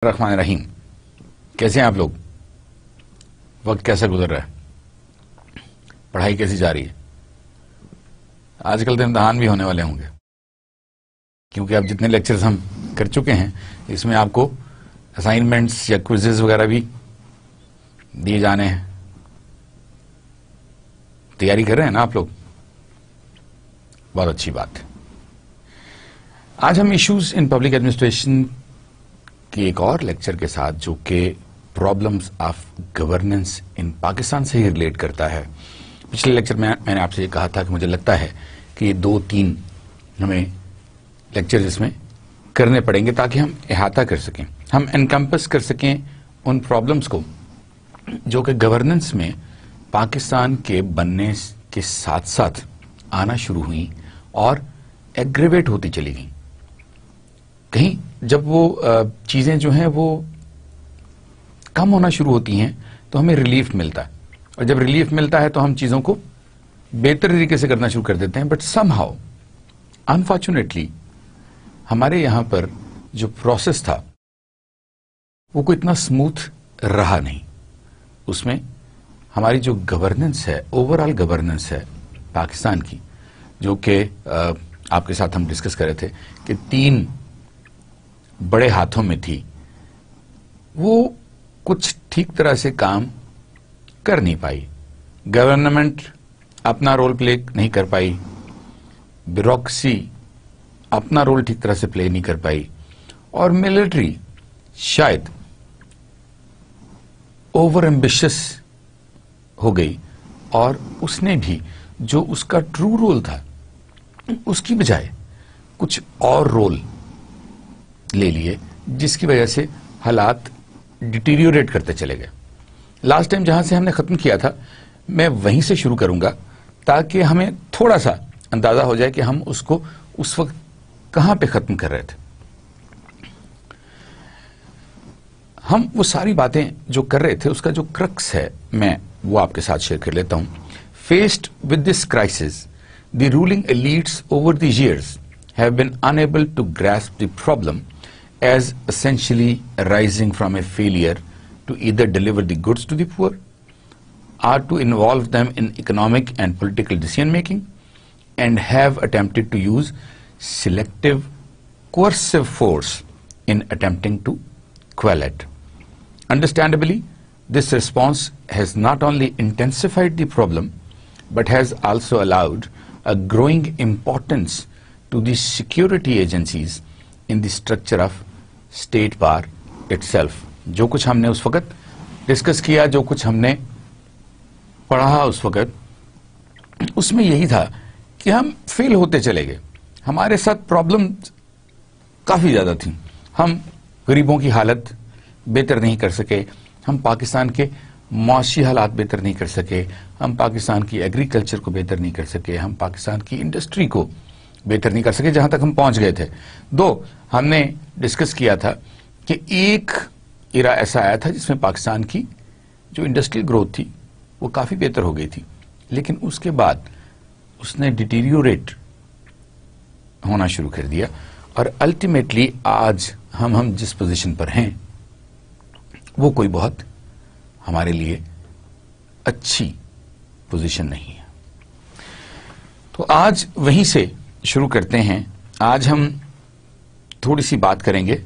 الرحمن الرحیم. کیسے ہیں آپ لوگ؟ وقت کیسا گزر رہا ہے؟ پڑھائی کیسی جا رہی ہے؟ آج کل تو امتحان بھی ہونے والے ہوں گے، کیونکہ اب جتنے لیکچرز ہم کر چکے ہیں اس میں آپ کو اسائنمنٹس یا کوئزز وغیرہ بھی دیے جانے ہیں. تیاری کر رہے ہیں نا آپ لوگ؟ بہت اچھی بات ہے. آج ہم ایشوز ان پبلک ایڈمنسٹریشن کی ایک اور لیکچر کے ساتھ، جو کہ پرابلمز آف گورننس ان پاکستان سے ہی ریلیٹ کرتا ہے. پچھلے لیکچر میں میں نے آپ سے یہ کہا تھا کہ مجھے لگتا ہے کہ یہ 2-3 ہمیں لیکچر اس میں کرنے پڑیں گے تاکہ ہم احاطہ کر سکیں، ہم انکمپس کر سکیں ان پرابلمز کو جو کہ گورننس میں پاکستان کے بننے کے ساتھ ساتھ آنا شروع ہوئیں اور ایگریویٹ ہوتی چلی گئیں. کہیں جب وہ چیزیں جو ہیں وہ کم ہونا شروع ہوتی ہیں تو ہمیں ریلیف ملتا ہے، اور جب ریلیف ملتا ہے تو ہم چیزوں کو بہتر طریقے سے کرنا شروع کر دیتے ہیں. بٹ سم ہاؤ انفارچونیٹلی ہمارے یہاں پر جو پروسیس تھا وہ کوئی اتنا اسموتھ رہا نہیں. اس میں ہماری جو گورننس ہے، اوور آل گورننس ہے پاکستان کی، جو کہ آپ کے ساتھ ہم ڈسکس کر رہے تھے کہ 3 بڑے ہاتھوں میں تھی، وہ کچھ ٹھیک طرح سے کام کر نہیں پائی. گورنمنٹ اپنا رول پلے نہیں کر پائی، بیوروکریسی اپنا رول ٹھیک طرح سے پلے نہیں کر پائی، اور ملٹری شاید اوور ایمبیشس ہو گئی، اور اس نے بھی جو اس کا ٹرو رول تھا اس کی بجائے کچھ اور رول لے لیے، جس کی وجہ سے حالات ڈیٹیریوریٹ کرتے چلے گئے. لاسٹ ٹائم جہاں سے ہم نے ختم کیا تھا میں وہیں سے شروع کروں گا تاکہ ہمیں تھوڑا سا اندازہ ہو جائے کہ ہم اس کو اس وقت کہاں پہ ختم کر رہے تھے. ہم وہ ساری باتیں جو کر رہے تھے اس کا جو کرکس ہے میں وہ آپ کے ساتھ شیئر کر لیتا ہوں. Faced with this crisis the ruling elites over the years have been unable to grasp the problem as essentially arising from a failure to either deliver the goods to the poor or to involve them in economic and political decision making, and have attempted to use selective coercive force in attempting to quell it. Understandably, this response has not only intensified the problem but has also allowed a growing importance to the security agencies in the structure of state power itself. جو کچھ ہم نے اس وقت discuss کیا، جو کچھ ہم نے پڑھا اس وقت، اس میں یہی تھا کہ ہم فیل ہوتے چلے گئے. ہمارے ساتھ پرابلم کافی زیادہ تھیں. ہم غریبوں کی حالت بہتر نہیں کر سکے، ہم پاکستان کے معاشی حالات بہتر نہیں کر سکے، ہم پاکستان کی ایگریکلچر کو بہتر نہیں کر سکے، ہم پاکستان کی انڈسٹری کو بہتر نہیں کر سکے جہاں تک ہم پہنچ گئے تھے. ہم نے ڈسکس کیا تھا کہ ایک ایرا ایسا آیا تھا جس میں پاکستان کی جو انڈسٹریل گروتھ تھی وہ کافی بہتر ہو گئی تھی، لیکن اس کے بعد اس نے ڈیٹیریوریٹ ہونا شروع کر دیا، اور الٹیمیٹلی آج ہم جس پوزیشن پر ہیں وہ کوئی بہت ہمارے لیے اچھی پوزیشن نہیں ہے. تو آج وہیں سے شروع کرتے ہیں. آج ہم تھوڑی سی بات کریں گے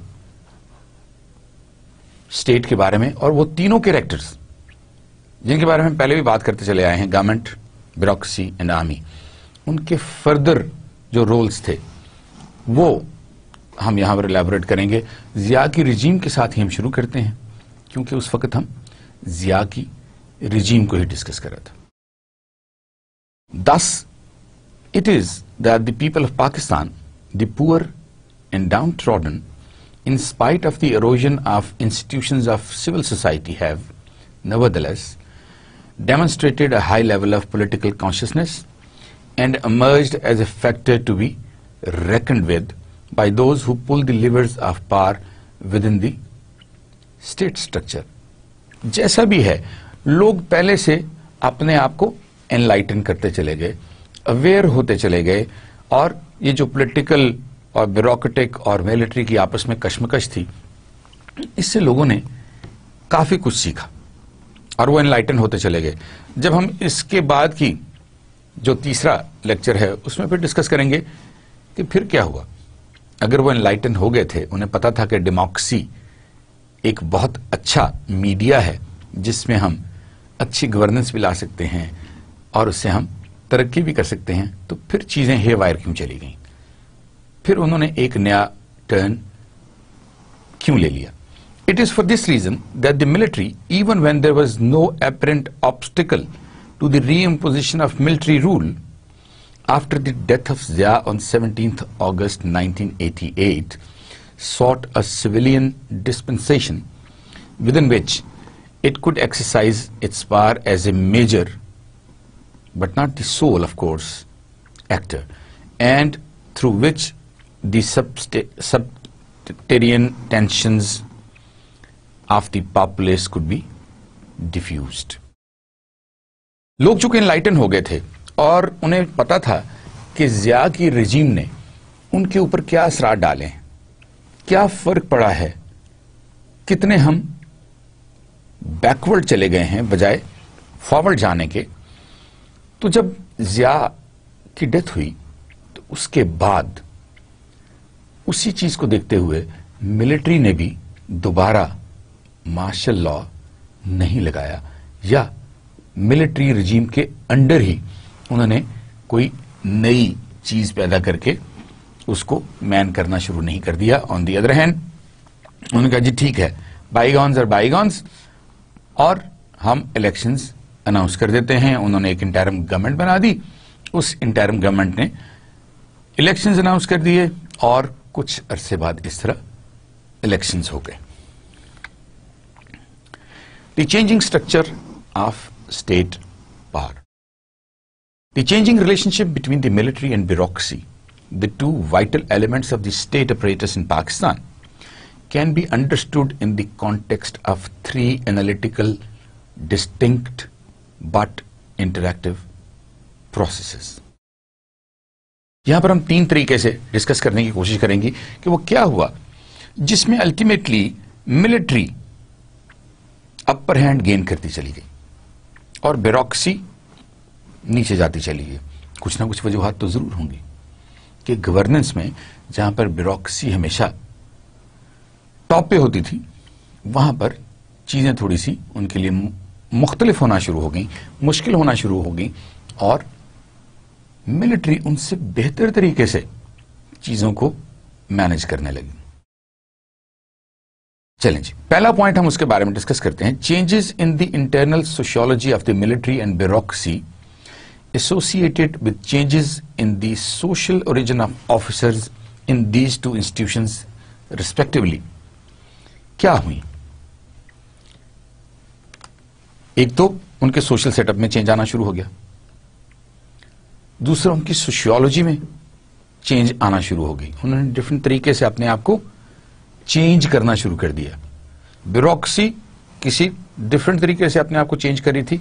اسٹیٹ کے بارے میں، اور وہ تینوں کیریکٹرز جن کے بارے میں پہلے بھی بات کرتے چلے آئے ہیں، گورنمنٹ، بیوروکریسی اینڈ آرمی، ان کے فردر جو رولز تھے وہ ہم یہاں پر الیبوریٹ کریں گے. ضیاء کی رجیم کے ساتھ ہی ہم شروع کرتے ہیں، کیونکہ اس وقت ہم ضیاء کی رجیم کو ہی ڈسکس کر رہا تھا. Thus, it is that the people of Pakistan, the poor and downtrodden, in spite of the erosion of institutions of civil society, have nevertheless demonstrated a high level of political consciousness and emerged as a factor to be reckoned with by those who pull the levers of power within the state structure. جیسا بھی ہے، لوگ پہلے سے اپنے آپ کو enlighten کرتے چلے گئے، اویئر ہوتے چلے گئے، اور یہ جو پولیٹیکل اور بیوروکریٹک اور ملٹری کی آپس میں کشمکش تھی اس سے لوگوں نے کافی کچھ سیکھا اور وہ انلائٹن ہوتے چلے گئے. جب ہم اس کے بعد کی جو تیسرا لیکچر ہے اس میں پھر ڈسکس کریں گے کہ پھر کیا ہوا. اگر وہ انلائٹن ہو گئے تھے, انہیں پتا تھا کہ ڈیموکریسی ایک بہت اچھا میڈیا ہے جس میں ہم اچھی گورننس بھی لا سکتے ہیں اور اس سے ہم ترقی بھی کر سکتے ہیں, تو پھر چیزیں ہے وائر کیوں چلی گئیں؟ پھر انہوں نے ایک نیا ٹرن کیوں لے لیا؟ It is for this reason that the military, even when there was no apparent obstacle to the reimposition of military rule, after the death of Zia on 17th August 1988, sought a civilian dispensation within which it could exercise its power as a major, but not the sole, of course, actor, and through which the subterranean tensions of the populace could be diffused. لوگ چونکہ enlighten ہو گئے تھے اور انہیں پتا تھا کہ ضیاء کی رجیم نے ان کے اوپر کیا اثرات ڈالے ہیں, کیا فرق پڑا ہے, کتنے ہم بیکورڈ چلے گئے ہیں بجائے فارورڈ جانے کے. تو جب ضیاء کی ڈیتھ ہوئی تو اس کے بعد اسی چیز کو دیکھتے ہوئے ملٹری نے بھی دوبارہ مارشل لا نہیں لگایا, یا ملٹری رجیم کے انڈر ہی انہوں نے کوئی نئی چیز پیدا کر کے اس کو مین کرنا شروع نہیں کر دیا. آن دی ادر ہینڈ انہوں نے کہا جی ٹھیک ہے, بائی گانز اور بائی گانز, اور ہم الیکشنز اناؤنس کر دیتے ہیں. انہوں نے ایک انٹرم گورنمنٹ بنا دی, اس انٹرم گورنمنٹ نے الیکشنز اناؤنس کر دیے اور کچھ عرصے بعد اس طرح الیکشنز ہو گئے. The changing structure of state power. The changing relationship between the military and bureaucracy, the two vital elements of the state apparatus in Pakistan, can be understood in the context of three analytical, distinct but interactive processes. یہاں پر ہم تین طریقے سے discuss کرنے کی کوشش کریں گے کہ وہ کیا ہوا جس میں ultimately military upper hand gain کرتی چلی گئی اور بیوروکریسی نیچے جاتی چلی گئی. کچھ نہ کچھ وجوہات تو ضرور ہوں گی کہ گورننس میں جہاں پر بیوروکریسی ہمیشہ ٹاپ پہ ہوتی تھی وہاں پر چیزیں تھوڑی سی ان کے لیے مختلف ہونا شروع ہو گئیں, مشکل ہونا شروع ہو گئیں, اور ملٹری ان سے بہتر طریقے سے چیزوں کو مینج کرنے لگی. چلیں جی, پہلا پوائنٹ ہم اس کے بارے میں ڈسکس کرتے ہیں. Changes in the internal sociology of the military and bureaucracy associated with changes in the social origin of officers in these two institutions respectively. کیا ہوئی؟ ایک تو ان کے سوشل سیٹ اپ میں چینج آنا شروع ہو گیا, دوسرا ان کی سوشیولوجی میں چینج آنا شروع ہو گئی. انہوں نے ڈفرنٹ طریقے سے اپنے آپ کو چینج کرنا شروع کر دیا. بیوروکریسی کسی ڈفرنٹ طریقے سے اپنے آپ کو چینج کر رہی تھی,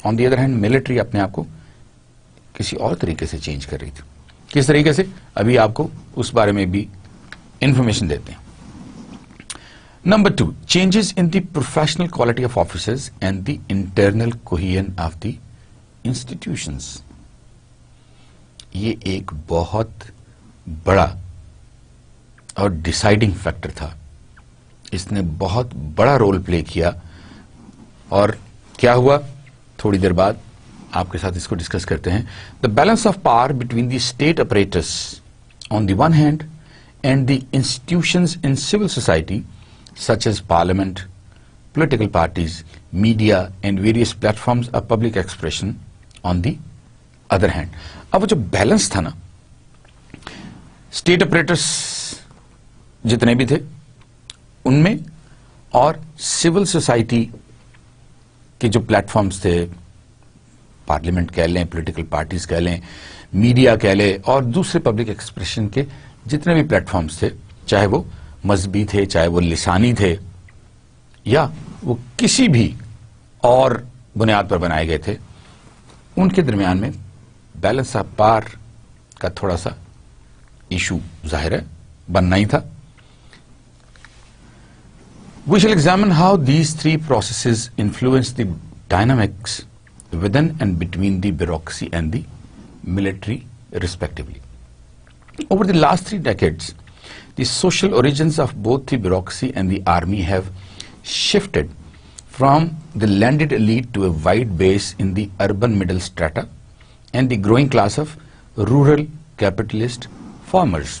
آن دی ادر ہینڈ ملٹری اپنے آپ کو کسی اور طریقے سے چینج کر رہی تھی. کس طریقے سے ابھی آپ کو اس بارے میں بھی انفارمیشن دیتے ہیں. Number 2, changes in the professional quality of officers and the internal cohesion of the institutions. یہ ایک بہت بڑا اور ڈیسائیڈنگ فیکٹر تھا. اس نے بہت بڑا رول پلے کیا. اور کیا ہوا تھوڑی دیر بعد آپ کے ساتھ اس کو ڈسکس کرتے ہیں. The balance of power between the state apparatus on the one hand and the institutions in civil society such as parliament, political parties, media and various platforms of public expression on the other hand. اب وہ جو balance تھا نا, state اپریٹرس جتنے بھی تھے ان میں اور سول سوسائٹی کے جو پلیٹ فارمز تھے, پارلیمنٹ کہہ لیں, پولیٹیکل پارٹیز کہہ لیں, میڈیا کہہ لیں, اور دوسرے پبلک ایکسپریشن کے جتنے بھی پلیٹ فارمز تھے, چاہے وہ مذہبی تھے, چاہے وہ لسانی تھے, یا وہ کسی بھی اور بنیاد پر بنائے گئے تھے, ان کے درمیان میں بیلنس آف پاور کا تھوڑا سا ایشو ظاہر ہے بننا ہی تھا. We shall examine how these three processes influence the dynamics within and between the bureaucracy and the military, respectively. Over the last 3 decades, the social origins of both the bureaucracy and the army have shifted from the landed elite to a wide base in the urban middle strata and the growing class of rural capitalist farmers.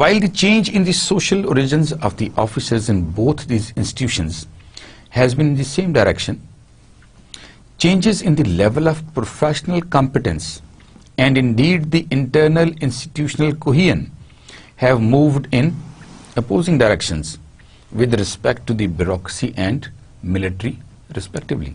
While the change in the social origins of the officers in both these institutions has been in the same direction, changes in the level of professional competence and indeed the internal institutional cohesion have moved in opposing directions with respect to the bureaucracy and military respectively.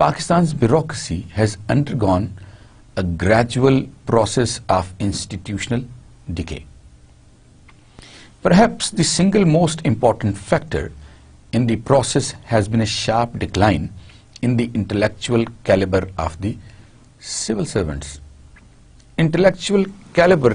Pakistan's bureaucracy has undergone a gradual process of institutional decay. Perhaps the single most important factor in the process has been a sharp decline in the intellectual caliber of the civil servants. Intellectual caliber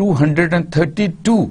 232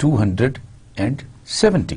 270.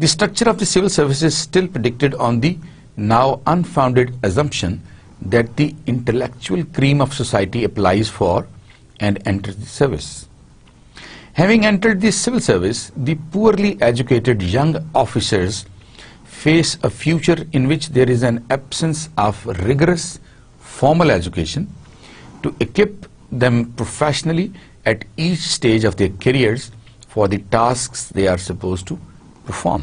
The structure of the civil service is still predicted on the now unfounded assumption that the intellectual cream of society applies for and enters the service. Having entered the civil service, the poorly educated young officers face a future in which there is an absence of rigorous formal education to equip them professionally at each stage of their careers for the tasks they are supposed to perform.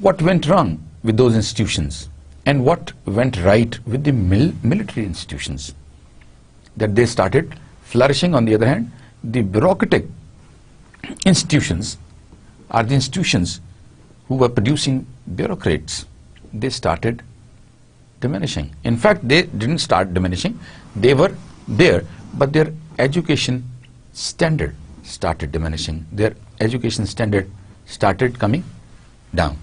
What went wrong with those institutions and what went right with the military institutions that they started flourishing? On the other hand, the bureaucratic institutions are the institutions who were producing bureaucrats. They started diminishing. In fact, they didn't start diminishing. They were there, but their education standard started diminishing. Their education standard started coming down.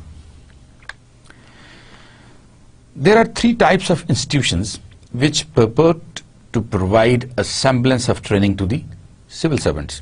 There are three types of institutions which purport to provide a semblance of training to the civil servants.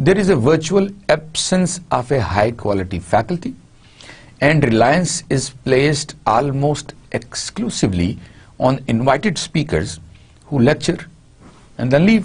there is a virtual absence of a high quality faculty and reliance is placed almost exclusively on invited speakers who lecture and then leave.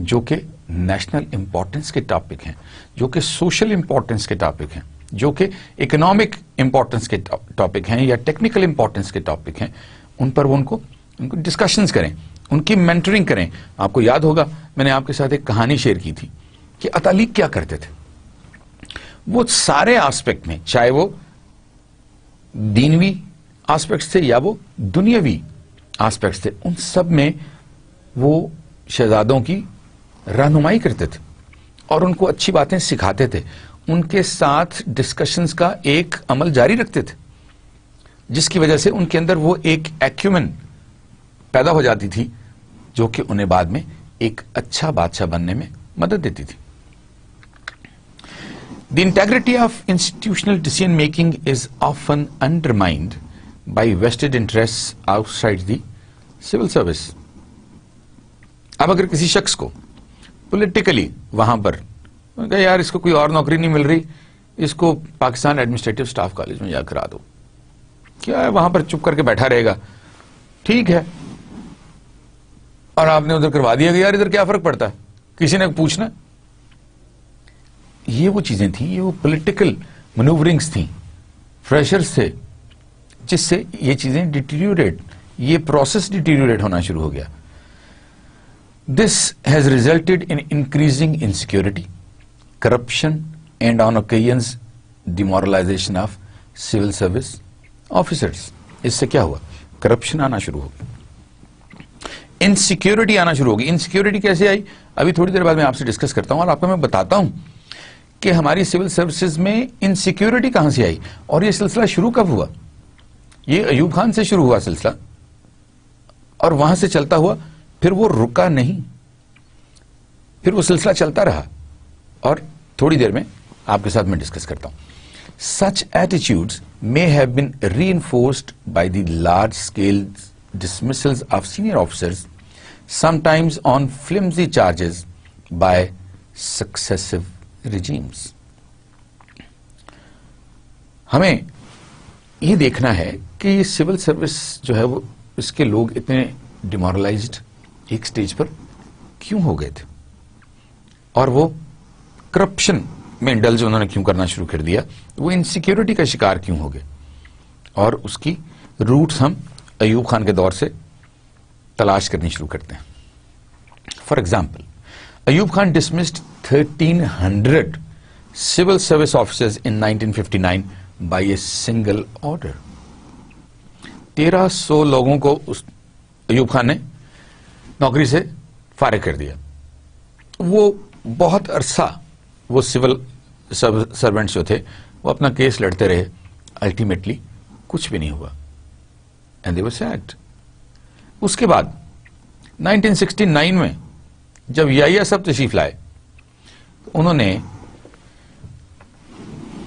جو کہ national importance کے topic ہیں, جو کہ social importance کے topic ہیں, جو کہ اکنامک امپورٹنس کے ٹاپک ہیں یا ٹیکنیکل امپورٹنس کے ٹاپک ہیں, ان پر وہ ان کو ڈسکشنز کریں, ان کی مینٹرنگ کریں. آپ کو یاد ہوگا میں نے آپ کے ساتھ ایک کہانی شیئر کی تھی کہ اطالیق کیا کرتے تھے. وہ سارے آسپیکٹ میں, چاہے وہ دینوی آسپیکٹس تھے یا وہ دنیاوی آسپیکٹس تھے, ان سب میں وہ شہزادوں کی رہنمائی کرتے تھے اور ان کو اچھی باتیں سکھاتے تھے. ان کے ساتھ ڈسکشنز کا ایک عمل جاری رکھتے تھے, جس کی وجہ سے ان کے اندر وہ ایک ایکیومن پیدا ہو جاتی تھی جو کہ انہیں بعد میں ایک اچھا بادشاہ بننے میں مدد دیتی تھی. The integrity of institutional decision making is often undermined by vested interests outside the civil service. اب اگر کسی شخص کو پولیٹیکلی وہاں پر کہ یار اس کو کوئی اور نوکری نہیں مل رہی, اس کو پاکستان ایڈمنسٹریٹو سٹاف کالج میں جا کرا دو, کیا ہے وہاں پر چپ کر کے بیٹھا رہے گا, ٹھیک ہے, اور آپ نے ادھر کروا دیا کہ یار ادھر کیا فرق پڑتا ہے, کسی نے پوچھنا. یہ وہ چیزیں تھیں, یہ وہ پولیٹیکل منوورنگز تھیں, پریشرز تھے, جس سے یہ چیزیں ڈیٹیریوریٹ, یہ پروسیس ڈیٹیریوریٹ ہونا شروع ہو گیا. This has resulted in increasing insecurity, corruption, and on occasions demoralization of civil service officers. اس سے کیا ہوا, کرپشن آنا شروع ہو گیا, انسیکیورٹی آنا شروع ہوگی. انسیکیورٹی کیسے آئی ابھی تھوڑی دیر بعد میں آپ سے ڈسکس کرتا ہوں, اور آپ کو میں بتاتا ہوں کہ ہماری سول سروسز میں انسیکیورٹی کہاں سے آئی اور یہ سلسلہ شروع کب ہوا. یہ ایوب خان سے شروع ہوا سلسلہ, اور وہاں سے چلتا ہوا, پھر وہ رکا نہیں, پھر وہ سلسلہ چلتا رہا, اور تھوڑی دیر میں آپ کے ساتھ میں ڈسکس کرتا ہوں. Such attitudes may have been reinforced by the large-scale dismissals of senior officers, sometimes on flimsy charges, by successive regimes. ہمیں یہ دیکھنا ہے کہ یہ سول سروس جو ہے وہ اس کے لوگ اتنے ڈیمورلائزڈ ایک سٹیج پر کیوں ہو گئے تھے, اور وہ کرپشن میں انڈلج انہوں نے کیوں کرنا شروع کر دیا, وہ انسیکیورٹی کا شکار کیوں ہو گئے, اور اس کی روٹس ہم ایوب خان کے دور سے تلاش کرنی شروع کرتے ہیں. For example, Ayub Khan dismissed 1300 civil service officers in 1959 by a single order. 1300 لوگوں کو ایوب خان نے نوکری سے فارغ کر دیا. وہ بہت عرصہ وہ سول سرونٹس جو تھے وہ اپنا کیس لڑتے رہے, الٹیمیٹلی کچھ بھی نہیں ہوا, اینڈ دے ور سیڈ. اس کے بعد 1969 میں جب یحییٰ صاحب تشریف لائے, انہوں نے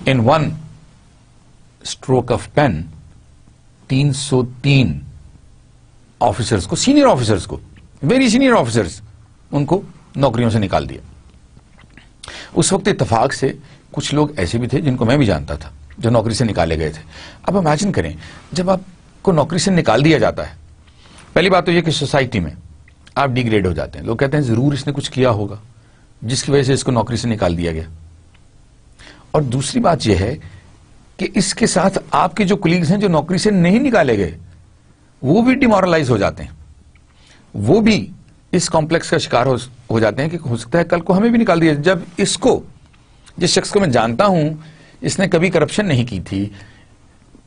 in one stroke of pen 303 officers کو, سینئر آفیسرز کو, ویری سینئر آفیسرز, ان کو نوکریوں سے نکال دیا. اس وقت اتفاق سے کچھ لوگ ایسے بھی تھے جن کو میں بھی جانتا تھا جو نوکری سے نکالے گئے تھے. اب امیجن کریں جب آپ کو نوکری سے نکال دیا جاتا ہے, پہلی بات تو یہ کہ سوسائٹی میں آپ ڈیگریڈ ہو جاتے ہیں. لوگ کہتے ہیں ضرور اس نے کچھ کیا ہوگا جس کی وجہ سے اس کو نوکری سے نکال دیا گیا. اور دوسری بات یہ ہے کہ اس کے ساتھ آپ کے جو کولیگز ہیں جو نوکری سے نہیں نکالے گئے وہ بھی ڈیمورلائز ہو جاتے ہیں, وہ بھی اس کمپلیکس کا شکار ہو جاتے ہیں کہ ہو سکتا ہے کل کو ہمیں بھی نکال دیا. جب اس کو, جس شخص کو میں جانتا ہوں اس نے کبھی کرپشن نہیں کی تھی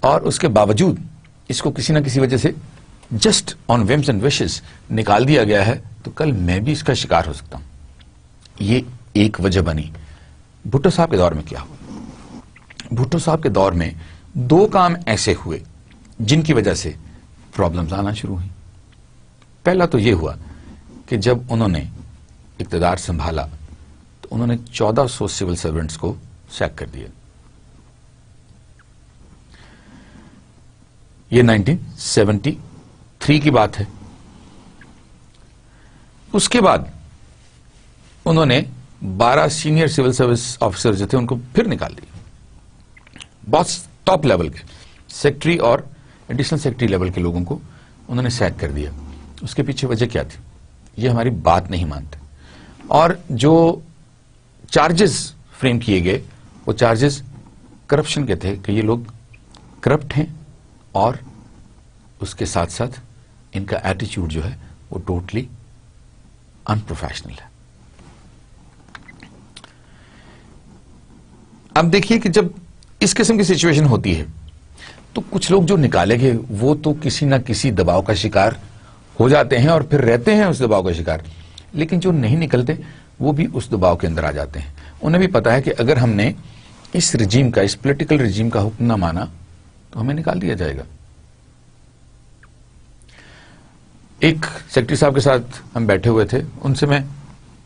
اور اس کے باوجود اس کو کسی نہ کسی وجہ سے just on whims and wishes نکال دیا گیا ہے, تو کل میں بھی اس کا شکار ہو سکتا ہوں. یہ ایک وجہ بنی. بھٹو صاحب کے دور میں کیا ہوا, بھٹو صاحب کے دور میں 2 کام ایسے ہوئے جن کی وجہ سے پرابلمز آنا شروع ہوئی. پہلا تو یہ ہوا کہ جب انہوں نے اقتدار سنبھالا تو انہوں نے 1400 سول سرونٹس کو سیک کر دیا. یہ 1973 کی بات ہے. اس کے بعد انہوں نے 12 سینئر سول سروس آفیسر جو تھے ان کو پھر نکال دیا. بہت ٹاپ لیول کے سیکٹری اور ایڈیشنل سیکٹری لیول کے لوگوں کو انہوں نے سیک کر دیا. اس کے پیچھے وجہ کیا تھی, یہ ہماری بات نہیں مانتے. اور جو چارجز فریم کیے گئے وہ چارجز کرپشن کے تھے کہ یہ لوگ کرپٹ ہیں اور اس کے ساتھ ساتھ ان کا ایٹیچیوڈ جو ہے وہ ٹوٹلی ان پروفیشنل ہے. اب دیکھیے کہ جب اس قسم کی سچویشن ہوتی ہے تو کچھ لوگ جو نکالے گئے وہ تو کسی نہ کسی دباؤ کا شکار ہو جاتے ہیں اور پھر رہتے ہیں اس دباؤ کا شکار، لیکن جو نہیں نکلتے وہ بھی اس دباؤ کے اندر آ جاتے ہیں. انہیں بھی پتا ہے کہ اگر ہم نے اس رجیم کا، اس پولیٹیکل رجیم کا حکم نہ مانا تو ہمیں نکال دیا جائے گا. ایک سیکرٹری صاحب کے ساتھ ہم بیٹھے ہوئے تھے، ان سے میں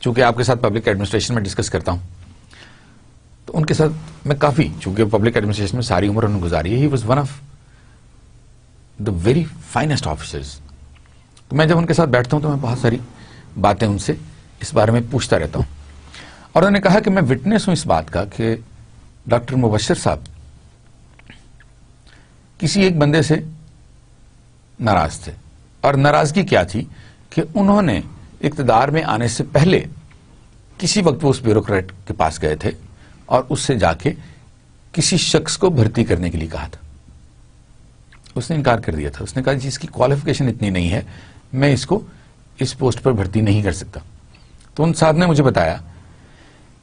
چونکہ آپ کے ساتھ پبلک ایڈمنسٹریشن میں ڈسکس کرتا ہوں تو ان کے ساتھ میں کافی، چونکہ پبلک ایڈمنسٹریشن میں ساری عمر انہوں نے گزاری ہے، he was one of the very finest officers. تو میں جب ان کے ساتھ بیٹھتا ہوں تو میں بہت ساری باتیں ان سے اس بارے میں پوچھتا رہتا ہوں، اور انہوں نے کہا کہ میں وٹنس ہوں اس بات کا کہ ڈاکٹر مبشر صاحب کسی ایک بندے سے ناراض تھے، اور ناراضگی کیا تھی کہ انہوں نے اقتدار میں آنے سے پہلے کسی وقت وہ اس بیوروکریٹ کے پاس گئے تھے اور اس سے جا کے کسی شخص کو بھرتی کرنے کے لیے کہا تھا. اس نے انکار کر دیا تھا. اس نے کہا جی اس کی کوالیفیکیشن اتنی نہیں ہے، میں اس کو اس پوسٹ پر بھرتی نہیں کر سکتا. تو ان صاحب نے مجھے بتایا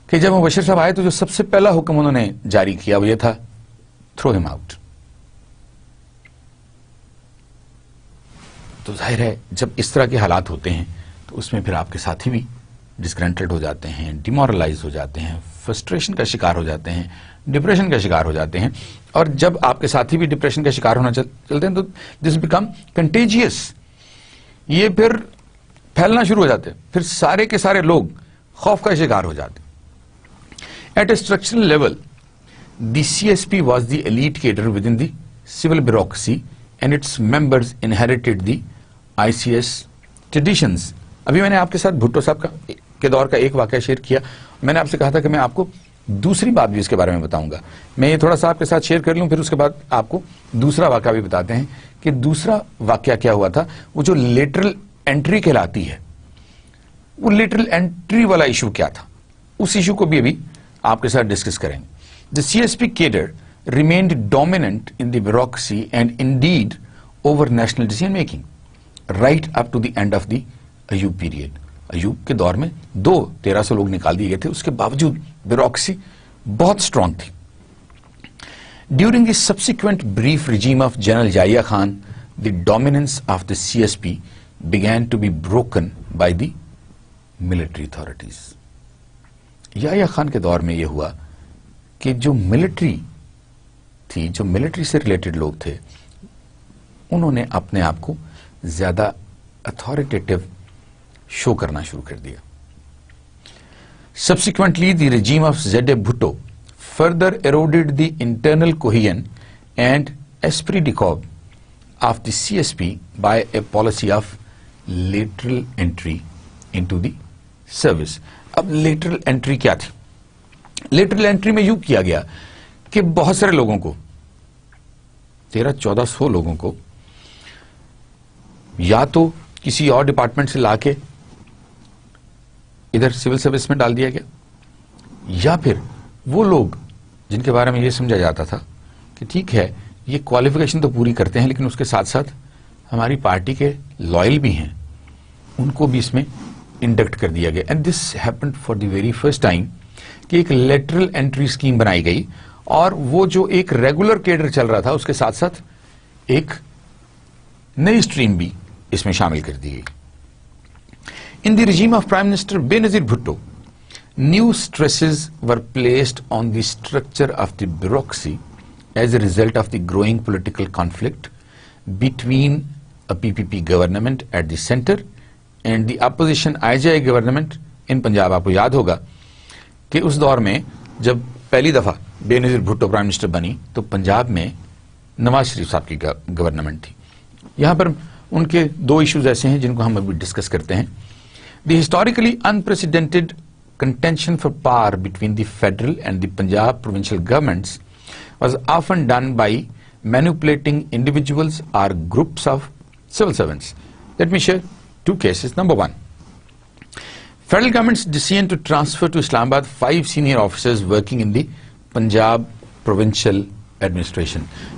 کہ جب مبشر صاحب آئے تو جو سب سے پہلا حکم انہوں نے جاری کیا وہ یہ تھا، تھرو ہم آؤٹ. تو ظاہر ہے جب اس طرح کے حالات ہوتے ہیں تو اس میں پھر آپ کے ساتھی بھی ڈسگرنٹلڈ ہو جاتے ہیں، ڈیمورلائز ہو جاتے ہیں، فرسٹریشن کا شکار ہو جاتے ہیں، ڈپریشن کا شکار ہو جاتے ہیں. اور جب آپ کے ساتھی بھی ڈپریشن کا شکار ہونا چلتے ہیں تو دس بیکم کنٹیجیس. یہ پھر پھیلنا شروع ہو جاتے ہیں، پھر سارے کے سارے لوگ خوف کا شکار ہو جاتے ہیں. At a structural level the CSP was the elite cadre within the civil bureaucracy and its members inherited the ICS traditions. ابھی میں نے آپ کے ساتھ بھٹو صاحب کے دور کا ایک واقعہ شیئر کیا. میں نے آپ سے کہا تھا کہ میں آپ کو دوسری بات بھی اس کے بارے میں بتاؤں گا. میں یہ تھوڑا سا آپ کے ساتھ شیئر کر لوں، پھر اس کے بعد آپ کو دوسرا واقعہ بھی بتاتے ہیں کہ دوسرا واقعہ کیا ہوا تھا. وہ جو لیٹرل انٹری کہلاتی ہے، وہ لیٹرل انٹری والا ایشو کیا تھا، اس ایشو کو بھی ابھی آپ کے ساتھ ڈسکس کریں گے. The CSP cadre remained dominant in the bureaucracy and indeed over national decision making right up to the end of the Ayub period. Ayub کے دور میں 1300 لوگ نکال دیے گئے تھے، اس کے باوجود بیوروکریسی بہت اسٹرانگ تھی. During the subsequent brief regime of General Yahya Khan, the dominance of the CSP began to be broken by the military authorities. Yahya Khan کے دور میں یہ ہوا کہ جو ملٹری تھی، جو ملٹری سے ریلیٹڈ لوگ تھے، انہوں نے اپنے آپ کو زیادہ اتھارٹیٹیو شو کرنا شروع کر دیا. Subsequently, the regime of Z.A. Bhutto further eroded the internal cohesion and esprit de corps of the CSP by a policy of lateral entry into the service. اب لیٹرل انٹری کیا تھی؟ لیٹرل انٹری میں یوں کیا گیا کہ بہت سارے لوگوں کو، 1300-1400 لوگوں کو یا تو کسی اور ڈپارٹمنٹ سے لا کے ادھر سول سروس میں ڈال دیا گیا، یا پھر وہ لوگ جن کے بارے میں یہ سمجھا جاتا تھا کہ ٹھیک ہے یہ کوالیفیکیشن تو پوری کرتے ہیں لیکن اس کے ساتھ ساتھ ہماری پارٹی کے لائل بھی ہیں، ان کو بھی اس میں انڈکٹ کر دیا گیا. And this happened for the very first time کہ ایک لیٹرل انٹری اسکیم بنائی گئی اور وہ جو ایک ریگولر کیڈر چل رہا تھا اس کے ساتھ ساتھ ایک نئی اسٹریم بھی اس میں شامل کر دی گئی. ان دی regime of Prime Minister Benazir Bhutto, new stresses were placed on the structure of the bureaucracy as a result of the growing political conflict between a PPP government at the center and the opposition IJI government in Punjab. آپ کو یاد ہوگا کہ اس دور میں جب پہلی دفعہ بے نظیر بھٹو پرائم منسٹر بنی تو پنجاب میں نواز شریف صاحب کی گورنمنٹ تھی. یہاں پر ان کے 2 ایشوز ایسے ہیں جن کو ہم ابھی ڈسکس کرتے ہیں. دی historically unprecedented contention for power between the federal and the Punjab provincial governments was often done by manipulating individuals or groups of civil servants. Let me share 2 cases. Number 1, Federal government's decision to transfer to Islamabad 5 senior officers working in the Punjab Provincial Administration.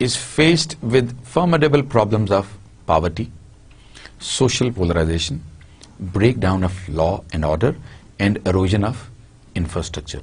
is faced with formidable problems of poverty, social polarization, breakdown of law and order, and erosion of infrastructure.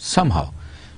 somehow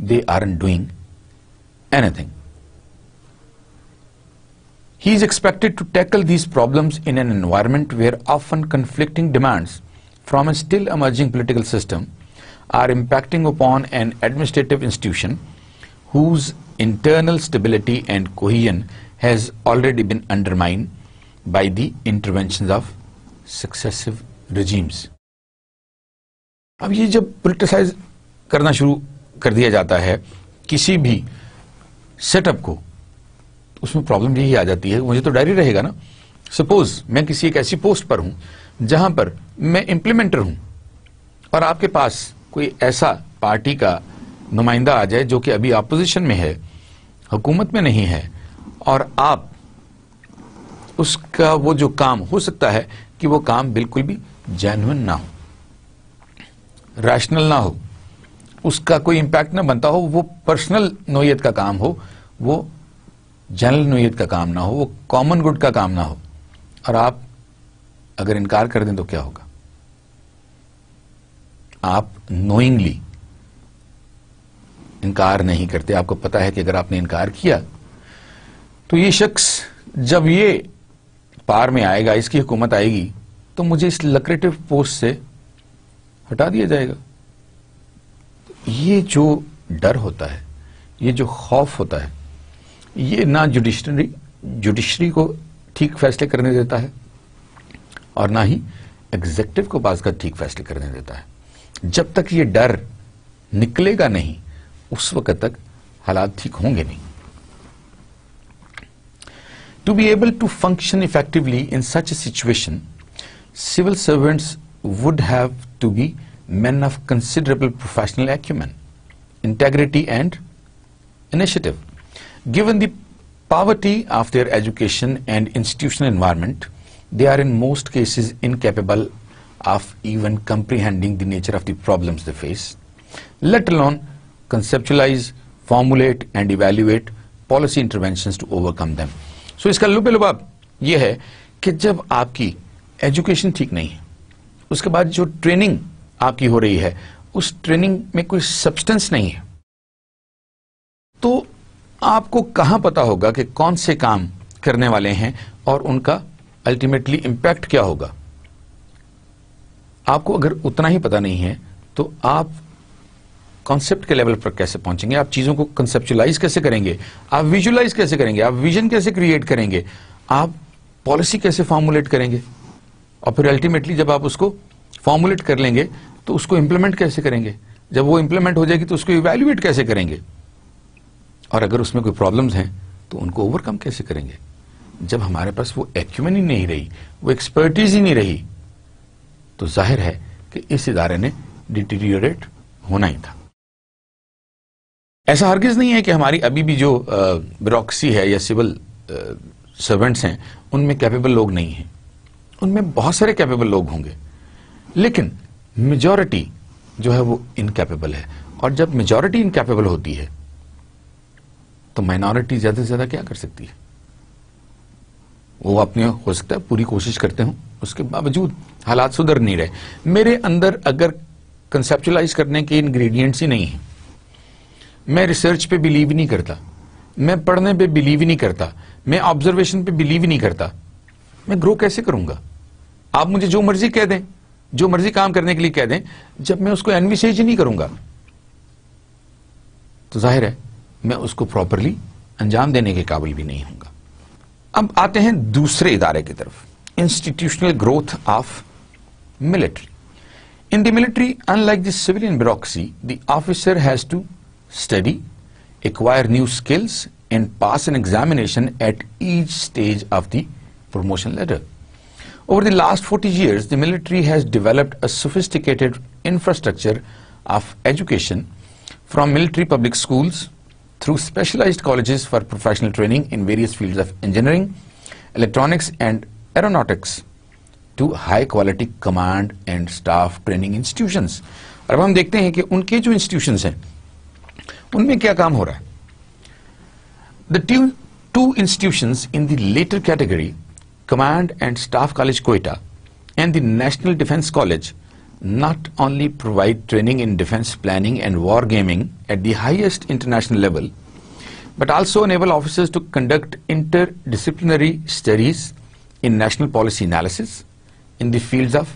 they aren't doing anything. He is expected to tackle these problems in an environment where often conflicting demands from a still emerging political system are impacting upon an administrative institution whose internal stability and cohesion has already been undermined by the interventions of successive regimes. اب یہ جب politicise کرنا شروع کر دیا جاتا ہے کسی بھی سیٹ اپ کو، اس میں پرابلم یہی آ جاتی ہے، مجھے تو ڈائری رہے گا نا. سپوز میں کسی ایک ایسی پوسٹ پر ہوں جہاں پر میں امپلیمنٹر ہوں، اور آپ کے پاس کوئی ایسا پارٹی کا نمائندہ آ جائے جو کہ ابھی اپوزیشن میں ہے، حکومت میں نہیں ہے، اور آپ اس کا وہ جو کام ہو سکتا ہے کہ وہ کام بالکل بھی جینوئن نہ ہو، ریشنل نہ ہو، اس کا کوئی امپیکٹ نہ بنتا ہو، وہ پرسنل نوعیت کا کام ہو، وہ جنرل نوعیت کا کام نہ ہو، وہ کامن گڈ کا کام نہ ہو، اور آپ اگر انکار کر دیں تو کیا ہوگا؟ آپ نوئنگلی انکار نہیں کرتے. آپ کو پتا ہے کہ اگر آپ نے انکار کیا تو یہ شخص جب یہ پار میں آئے گا، اس کی حکومت آئے گی، تو مجھے اس لکریٹو پوسٹ سے ہٹا دیا جائے گا. یہ جو ڈر ہوتا ہے، یہ جو خوف ہوتا ہے، یہ نہ جوڈیشری کو ٹھیک فیصلے کرنے دیتا ہے اور نہ ہی ایگزیکٹو کو بعض کا ٹھیک فیصلے کرنے دیتا ہے. جب تک یہ ڈر نکلے گا نہیں، اس وقت تک حالات ٹھیک ہوں گے نہیں. To be able to function effectively in such a situation, civil servants would have to be men of considerable professional acumen, integrity and initiative. Given the poverty of their education and institutional environment, they are in most cases incapable of even comprehending the nature of the problems they face, let alone conceptualize, formulate and evaluate policy interventions to overcome them. So اس کا لب لباب یہ ہے کہ جب آپ کی education ٹھیک نہیں ہے، اس کے بعد جو ٹریننگ آپ کی ہو رہی ہے اس ٹریننگ میں کوئی سبسٹنس نہیں ہے، تو آپ کو کہاں پتا ہوگا کہ کون سے کام کرنے والے ہیں اور ان کا الٹیمیٹلی امپیکٹ کیا ہوگا؟ آپ کو اگر اتنا ہی پتا نہیں ہے تو آپ کانسیپٹ کے لیول پر کیسے پہنچیں گے؟ آپ چیزوں کو کنسپچلائز کیسے کریں گے؟ آپ ویژولائز کیسے کریں گے؟ آپ ویژن کیسے کریٹ کریں گے؟ آپ پالیسی کیسے فارمولیٹ کریں گے؟ اور پھر الٹیمیٹلی جب آپ اس کو فارمولیٹ کر لیں گے تو اس کو امپلیمنٹ کیسے کریں گے؟ جب وہ امپلیمنٹ ہو جائے گی تو اس کو ایویلویٹ کیسے کریں گے؟ اور اگر اس میں کوئی پرابلمز ہیں تو ان کو اوور کم کیسے کریں گے؟ جب ہمارے پاس وہ ایکیومن ہی نہیں رہی، وہ ایکسپرٹیز ہی نہیں رہی، تو ظاہر ہے کہ اس ادارے نے ڈیٹیریوریٹ ہونا ہی تھا. ایسا ہرگز نہیں ہے کہ ہماری ابھی بھی جو بیوروکریسی ہے یا سول سرونٹس ہیں ان میں کیپیبل لوگ نہیں ہیں. ان میں بہت سارے کیپیبل لوگ ہوں گے، لیکن میجورٹی جو ہے وہ انکیپیبل ہے. اور جب میجورٹی انکیپیبل ہوتی ہے تو مائنورٹی زیادہ سے زیادہ کیا کر سکتی ہے؟ وہ اپنے ہو سکتا ہے پوری کوشش کرتے ہوں، اس کے باوجود حالات سدھر نہیں رہے. میرے اندر اگر کنسپچلائز کرنے کے انگریڈینٹس ہی نہیں ہیں، میں ریسرچ پہ بلیو نہیں کرتا، میں پڑھنے پہ بلیو نہیں کرتا، میں آبزرویشن پہ بلیو نہیں کرتا، میں گرو کیسے کروں گا؟ آپ مجھے جو مرضی کہہ دیں، جو مرضی کام کرنے کے لیے کہہ دیں، جب میں اس کو انویسیج ہی نہیں کروں گا تو ظاہر ہے میں اس کو پراپرلی انجام دینے کے قابل بھی نہیں ہوں گا. اب آتے ہیں دوسرے ادارے کی طرف، institutional growth of military. In the military, unlike the civilian bureaucracy, the officer has to study, acquire new skills, and pass an examination at each stage of the promotion ladder. Over the last 40 years, the military has developed a sophisticated infrastructure of education, from military public schools through specialized colleges for professional training in various fields of engineering, electronics, and aeronautics, to high quality command and staff training institutions. اور اب ہم دیکھتے ہیں کہ ان کے جو institutions ہیں ان میں کیا کام ہو رہا ہے. The two institutions in the later category, Command and Staff College Quetta and the National Defense College, not only provide training in defense planning and war gaming at the highest international level, but also enable officers to conduct interdisciplinary studies in national policy analysis, in the fields of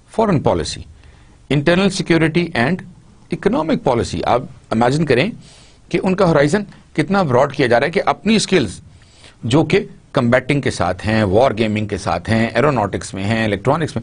foreign policy, internal security and economic policy. آپ imagine کریں کہ ان کا horizon کتنا Broad کیا جا رہا ہے کہ اپنی سکلز جو کہ کمبیٹنگ کے ساتھ ہیں، وار گیمنگ کے ساتھ ہیں، ایروناٹکس میں ہیں، الیکٹرانکس میں،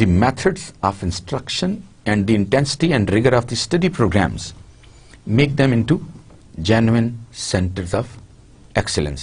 the methods of instruction and the intensity and rigor of the study programs make them into genuine centers of excellence.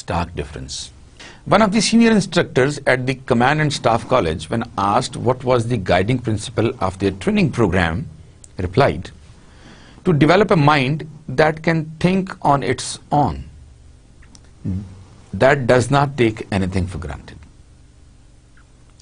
stark difference. One of the senior instructors at the Command and Staff College, when asked what was the guiding principle of their training program, replied, to develop a mind that can think on its own, that does not take anything for granted.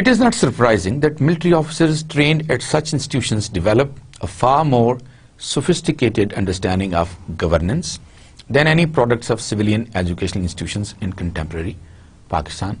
It is not surprising that military officers trained at such institutions develop a far more sophisticated understanding of governance than any products of civilian educational institutions in contemporary Pakistan.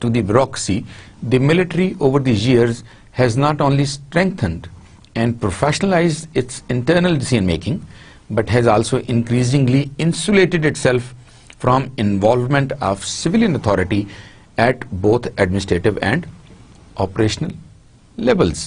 to the bureaucracy, the military over the years has not only strengthened and professionalized its internal decision making, but has also increasingly insulated itself from involvement of civilian authority at both administrative and operational levels.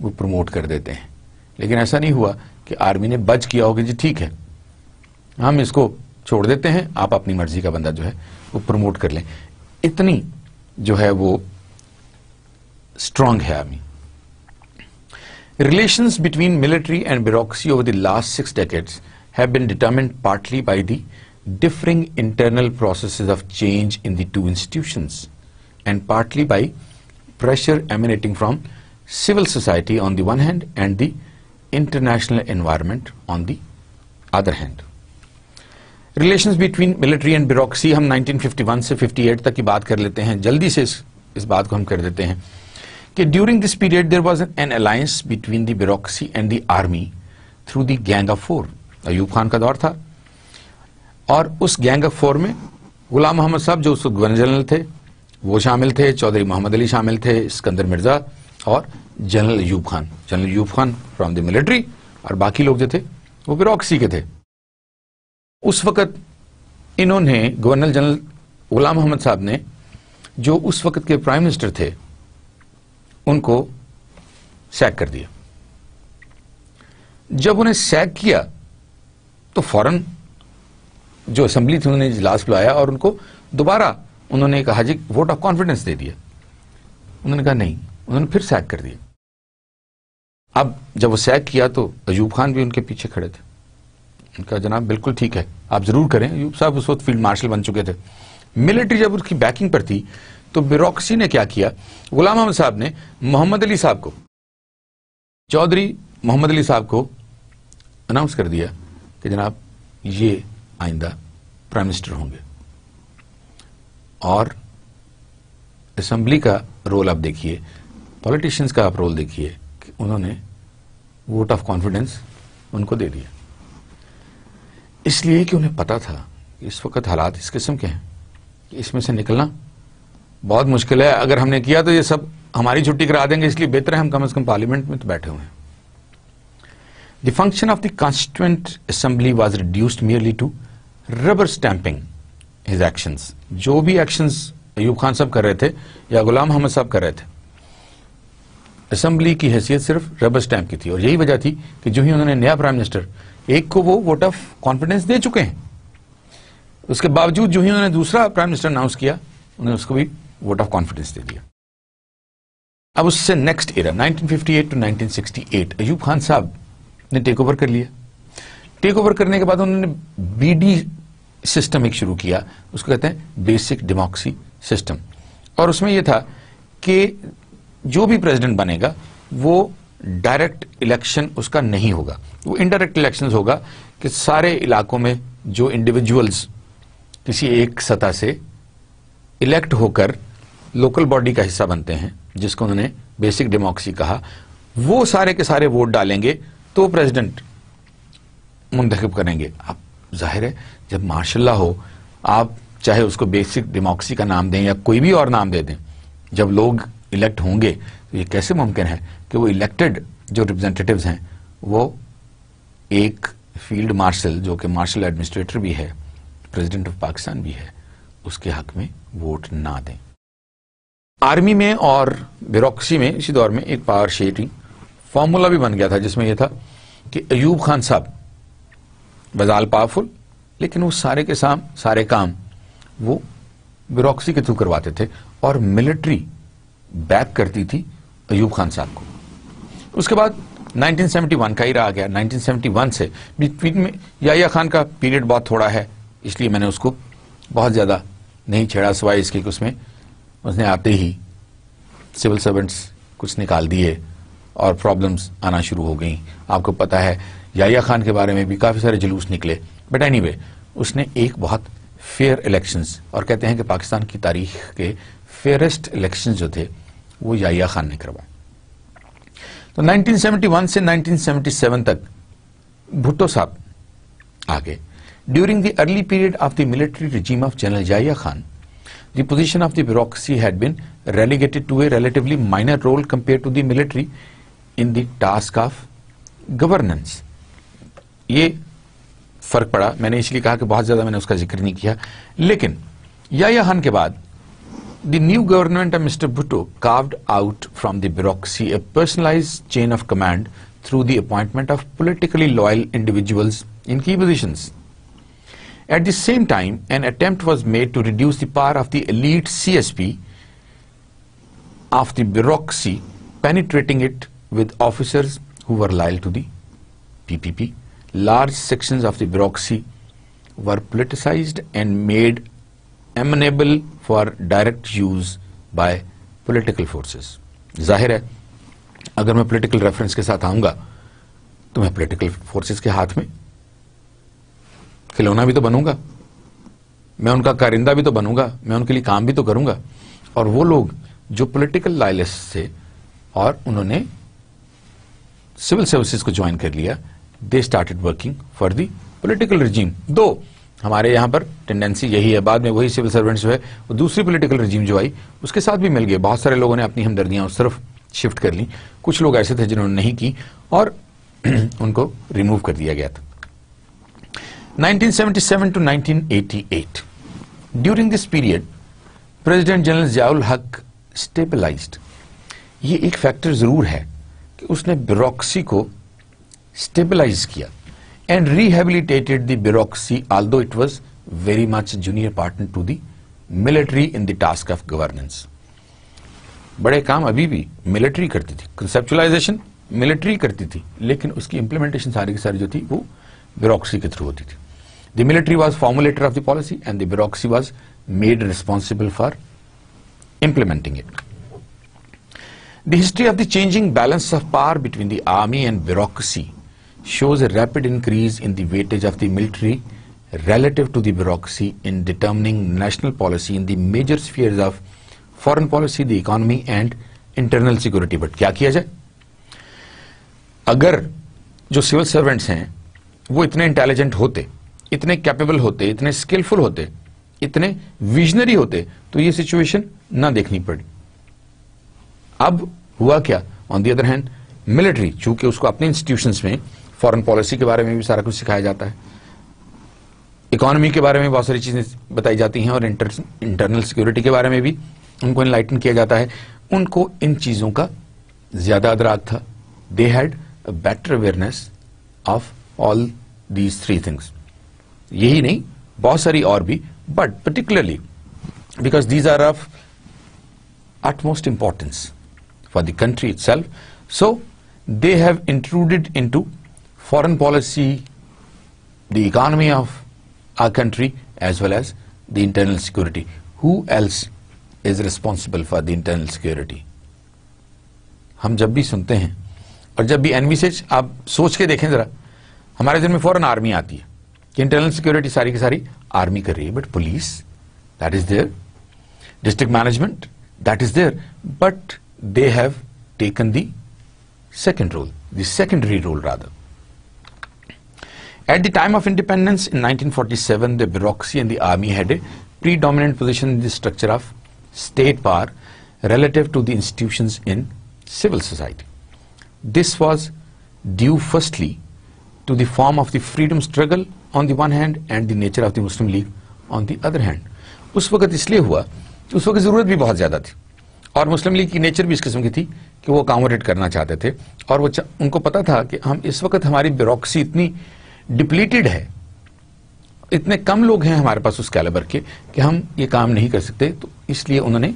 وہ promote کر دیتے ہیں. لیکن ایسا نہیں ہوا کہ army نے بج کیا ہوگا جی ٹھیک ہے ہم اس کو چھوڑ دیتے ہیں, آپ اپنی مرضی کا بندہ جو ہے وہ پروموٹ کر لیں. اتنی جو ہے وہ اسٹرانگ ہے army. Relations between military and bureaucracy over the last 6 decades have been determined partly by the differing internal processes of change in the two institutions and partly by pressure emanating from civil society on the one hand and the international environment on the other hand. Relations between military and bureaucracy ہم 1951 سے 58 تک کی بات کر لیتے ہیں. جلدی سے اس بات کو ہم کر دیتے ہیں کہ during this period there was an alliance between the bureaucracy and the army through the gang of four. Ayub Khan کا دور تھا اور اس گینگ آف فور میں غلام محمد صاحب جو اس وقت گورنر جنرل تھے وہ شامل تھے, چودھری محمد علی شامل تھے, اسکندر مرزا اور general Ayub Khan. General Ayub Khan from the military اور باقی لوگ جو تھے وہ بیوروکریسی کے تھے. اس وقت انہوں نے گورنر جنرل غلام محمد صاحب نے جو اس وقت کے پرائم منسٹر تھے ان کو سیک کر دیا. جب انہیں سیک کیا تو فوراً جو اسمبلی تھی انہوں نے اجلاس بلایا اور ان کو دوبارہ انہوں نے کہا جی ووٹ آف کانفیڈنس دے دیا. انہوں نے کہا نہیں, انہوں نے پھر سیک کر دیا. اب جب وہ سیک کیا تو ایوب خان بھی ان کے پیچھے کھڑے تھے. ان کا جناب بالکل ٹھیک ہے آپ ضرور کریں. ایوب صاحب اس وقت فیلڈ مارشل بن چکے تھے. ملٹری جب اس کی بیکنگ پر تھی تو بیوروکریسی نے کیا کیا, غلام محمد صاحب نے محمد علی صاحب کو, چودھری محمد علی صاحب کو اناؤنس کر دیا کہ جناب یہ آئندہ پرائم منسٹر ہوں گے. اور اسمبلی کا رول آپ دیکھیے, پولیٹیشنز کا آپ رول دیکھیے کہ انہوں نے ووٹ آف کانفیڈنس ان کو دے دیا. اس لیے کہ انہیں پتا تھا کہ اس وقت حالات اس قسم کے ہیں کہ اس میں سے نکلنا بہت مشکل ہے. اگر ہم نے کیا تو یہ سب ہماری چھٹی کرا دیں گے, اس لیے بہتر ہے ہم کم از کم پارلیمنٹ میں تو بیٹھے ہوئے ہیں. The function of the constituent assembly was reduced merely to rubber stamping his actions. جو بھی ایکشنز ایوب خان صاحب کر رہے تھے یا غلام محمد صاحب کر رہے تھے, اسمبلی کی حیثیت صرف ربر اسٹیمپ کی تھی. اور یہی وجہ تھی کہ جو ہی انہوں نے نیا پرائم منسٹر, ایک کو وہ ووٹ آف کانفیڈنس دے چکے ہیں, اس کے باوجود جو ہی انہوں نے دوسرا پرائم منسٹر اناؤنس کیا انہوں نے اس کو بھی ووٹ آف کانفیڈنس دے دیا. اب اس سے next era 1958 to 1968 Ayub Khan sahib نے ٹیک اوور کر لیا. ٹیک اوور کرنے کے بعد انہوں نے بی ڈی سسٹم ایک شروع کیا, اس کو کہتے ہیں بیسک ڈیموکریسی سسٹم. اور اس میں یہ تھا کہ جو بھی پریزیڈنٹ بنے گا وہ ڈائریکٹ الیکشن اس کا نہیں ہوگا, وہ انڈائریکٹ الیکشن ہوگا کہ سارے علاقوں میں جو انڈیویجولز کسی ایک سطح سے الیکٹ ہو کر لوکل باڈی کا حصہ بنتے ہیں جس کو انہوں نے بیسک ڈیموکریسی کہا, وہ سارے کے سارے ووٹ ڈالیں گے تو پریزیڈنٹ منتخب کریں گے. اب ظاہر ہے جب ماشاء اللہ ہو, آپ چاہے اس کو بیسک ڈیموکریسی کا نام دیں یا کوئی بھی اور نام دے دیں, جب لوگ الیکٹ ہوں گے تو یہ کیسے ممکن ہے کہ وہ الیکٹڈ جو ریپرزینٹیٹیوز ہیں وہ ایک فیلڈ مارشل جو کہ مارشل ایڈمنسٹریٹر بھی ہے, پریزیڈنٹ آف پاکستان بھی ہے, اس کے حق میں ووٹ نہ دیں. آرمی میں اور بیوروکریسی میں اسی دور میں ایک پاور شیئرنگ فارمولا بھی بن گیا تھا جس میں یہ تھا کہ ایوب خان صاحب بزال پاورفل لیکن وہ سارے کے سارے کام وہ بیوروکریسی کے تھرو کرواتے تھے اور ملٹری بیک کرتی تھی ایوب خان صاحب کو. اس کے بعد 1971 کا ایرا آ گیا. 1971 سے بٹوین میں یحییٰ خان کا پیریڈ بہت تھوڑا ہے, اس لیے میں نے اس کو بہت زیادہ نہیں چھیڑا, سوائے اس کے کہ اس نے آتے ہی سول سرونٹس کچھ نکال دیے اور پرابلمز آنا شروع ہو گئیں. آپ کو پتا ہے یحییٰ خان کے بارے میں بھی کافی سارے جلوس نکلے, بٹ اینی وے اس نے ایک بہت فیئر الیکشنز, اور کہتے ہیں کہ پاکستان کی تاریخ کے فیئرسٹ الیکشنز جو تھے وہ یحییٰ خان نے کروائے. تو 1971 سے 1977 تک بھٹو صاحب آگے. During the early period of the military regime of General Yahya Khan, the position of the bureaucracy had been relegated to a relatively minor role compared to the military in the task of governance. یہ فرق پڑا, میں نے اس لیے کہا کہ بہت زیادہ میں نے اس کا ذکر نہیں کیا, لیکن یحییٰ خان کے بعد The new government of Mr. Bhutto carved out from the bureaucracy a personalized chain of command through the appointment of politically loyal individuals in key positions. At the same time, an attempt was made to reduce the power of the elite CSP of the bureaucracy, penetrating it with officers who were loyal to the PPP. Large sections of the bureaucracy were politicized and made amenable for direct use by political forces. ظاہر ہے اگر میں political reference کے ساتھ آؤں گا تو میں political forces کے ہاتھ میں کھلونا بھی تو بنوں گا, میں ان کا کارندہ بھی تو بنوں گا, میں ان کے لیے کام بھی تو کروں گا. اور وہ لوگ جو پولیٹیکل لائلسٹ تھے اور انہوں نے سول سروسز کو جوائن کر لیا, they started working for the political regime. دو ہمارے یہاں پر ٹینڈنسی یہی ہے, بعد میں وہی سول سرونٹس جو ہے وہ دوسری پولیٹیکل رجیم جو آئی اس کے ساتھ بھی مل گئے. بہت سارے لوگوں نے اپنی ہمدردیاں اس طرف شفٹ کر لیں, کچھ لوگ ایسے تھے جنہوں نے نہیں کی اور ان کو ریموو کر دیا گیا تھا. 1977 to 1988 during this period president general Zia الحق اسٹیبلائزڈ. یہ ایک فیکٹر ضرور ہے کہ اس نے بیوروکریسی کو اسٹیبلائز کیا and rehabilitated the bureaucracy, although it was very much a junior partner to the military in the task of governance. بڑے کام ابھی بھی ملٹری کرتی تھی, کنسپچولائزیشن ملٹری کرتی تھی, لیکن اس کی امپلیمنٹیشن ساری کی ساری جو تھی وہ بیوروکریسی کے تھرو ہوتی تھی. The military was formulator of the policy and the bureaucracy was made responsible for implementing it. The history of the changing balance of power between the army and bureaucracy shows a rapid increase in the weightage of the military relative to the bureaucracy in determining national policy in the major spheres of foreign policy, the economy and internal security. But کیا کیا جائے؟ اگر جو civil servants ہیں وہ اتنے intelligent ہوتے, اتنے کیپیبل ہوتے, اتنے اسکلفل ہوتے, اتنے ویژنری ہوتے تو یہ سچویشن نہ دیکھنی پڑی. اب ہوا کیا؟ آن دی ادر ہینڈ ملٹری چونکہ اس کو اپنے انسٹیٹیوشنس میں فارن پالیسی کے بارے میں بھی سارا کچھ سکھایا جاتا ہے, اکانومی کے بارے میں بہت ساری چیزیں بتائی جاتی ہیں اور انٹرنل سیکورٹی کے بارے میں بھی ان کو انلائٹن کیا جاتا ہے, ان کو ان چیزوں کا زیادہ ادراک تھا. They had a better awareness of all these three things. یہی نہیں بہت ساری اور بھی, but particularly because these are of utmost importance for the country itself, so they have intruded into foreign policy, the economy of our country as well as the internal security. Who else is responsible for the internal security? ہم جب بھی سنتے ہیں اور جب بھی انویسج آپ سوچ کے دیکھیں ذرا, ہمارے ذہن میں فوراً آرمی آتی ہے کہ انٹرنل سیکورٹی ساری کی ساری آرمی کر رہی ہے, but police that is there, district management that is there, but they have taken the second role, the secondary role rather. At the time of independence in 1947, the bureaucracy and the army had a predominant position in the structure of state power relative to the institutions in civil society. This was due firstly to the form of the freedom struggle on the one hand and the nature of the Muslim League on the other hand. اس وقت اس لیے ہوا, اس وقت ضرورت بھی بہت زیادہ تھی اور مسلم لیگ کی نیچر بھی اس قسم کی تھی کہ وہ اکاموڈیٹ کرنا چاہتے تھے, اور وہ ان کو پتا تھا کہ ہم اس وقت ہماری بیوروکریسی اتنی ڈپلیٹڈ ہے, اتنے کم لوگ ہیں ہمارے پاس اس کیلیبر کے کہ ہم یہ کام نہیں کر سکتے, تو اس لیے انہوں نے